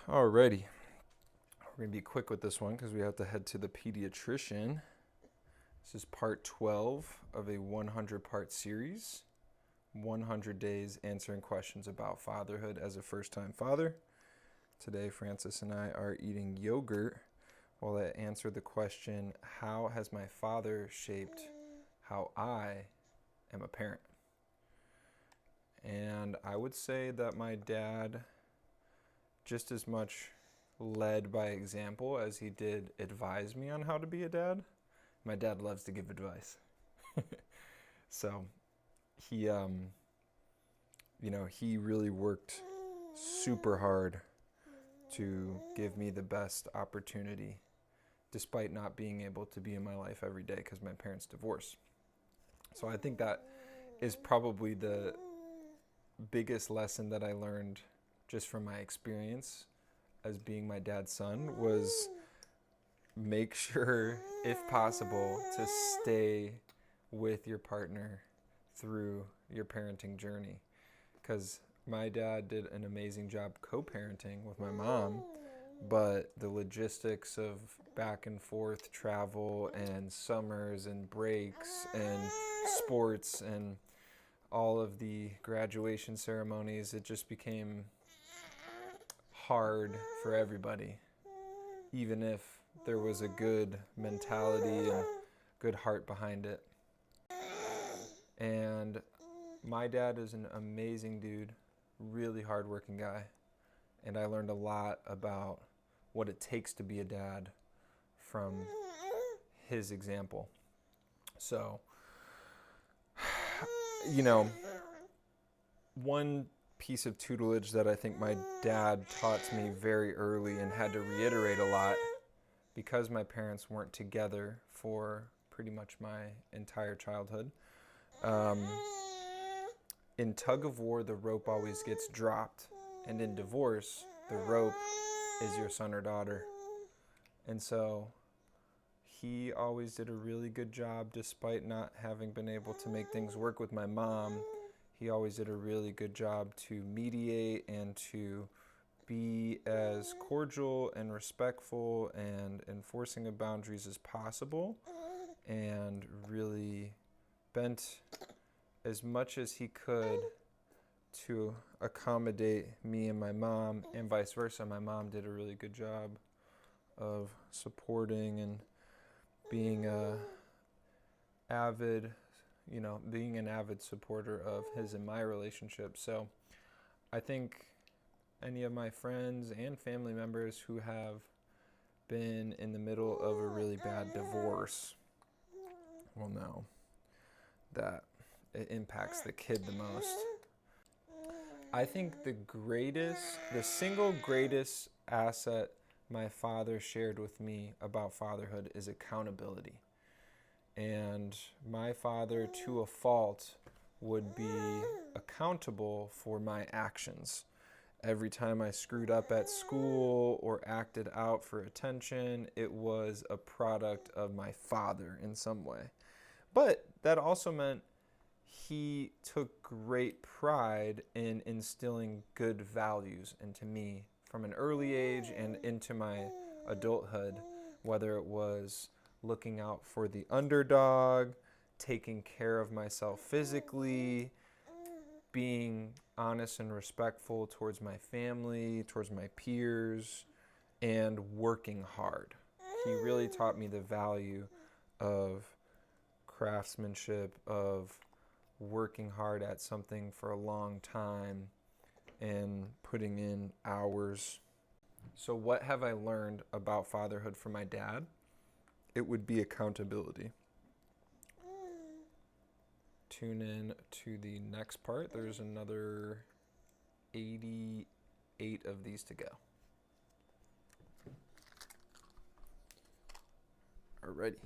Alrighty, we're going to be quick with this one because we have to head to the pediatrician. This is part 12 of a 100-part series, 100 days answering questions about fatherhood as a first-time father. Today, Francis and I are eating yogurt while I answer the question, how has my father shaped how I am a parent? And I would say that my dad just as much led by example as he did advise me on how to be a dad. My dad loves to give advice. So he really worked super hard to give me the best opportunity despite not being able to be in my life every day because my parents divorced. So I think that is probably the biggest lesson that I learned just from my experience as being my dad's son was make sure, if possible, to stay with your partner through your parenting journey. Because my dad did an amazing job co-parenting with my mom, but the logistics of back and forth travel and summers and breaks and sports and all of the graduation ceremonies, it just became hard for everybody, even if there was a good mentality and good heart behind it. And my dad is an amazing dude, really hardworking guy, and I learned a lot about what it takes to be a dad from his example. So, one piece of tutelage that I think my dad taught to me very early and had to reiterate a lot because my parents weren't together for pretty much my entire childhood. In tug of war, the rope always gets dropped, and in divorce, the rope is your son or daughter. And so he always did a really good job despite not having been able to make things work with my mom. He always did a really good job to mediate and to be as cordial and respectful and enforcing of boundaries as possible, and really bent as much as he could to accommodate me and my mom, and vice versa. My mom did a really good job of supporting and being being an avid supporter of his and my relationship. So I think any of my friends and family members who have been in the middle of a really bad divorce will know that it impacts the kid the most. I think the single greatest asset my father shared with me about fatherhood is accountability. And my father, to a fault, would be accountable for my actions. Every time I screwed up at school or acted out for attention, it was a product of my father in some way. But that also meant he took great pride in instilling good values into me from an early age and into my adulthood, whether it was looking out for the underdog, taking care of myself physically, being honest and respectful towards my family, towards my peers, and working hard. He really taught me the value of craftsmanship, of working hard at something for a long time and putting in hours. So what have I learned about fatherhood from my dad? It would be accountability. Tune in to the next part. There's another 88 of these to go. Alrighty.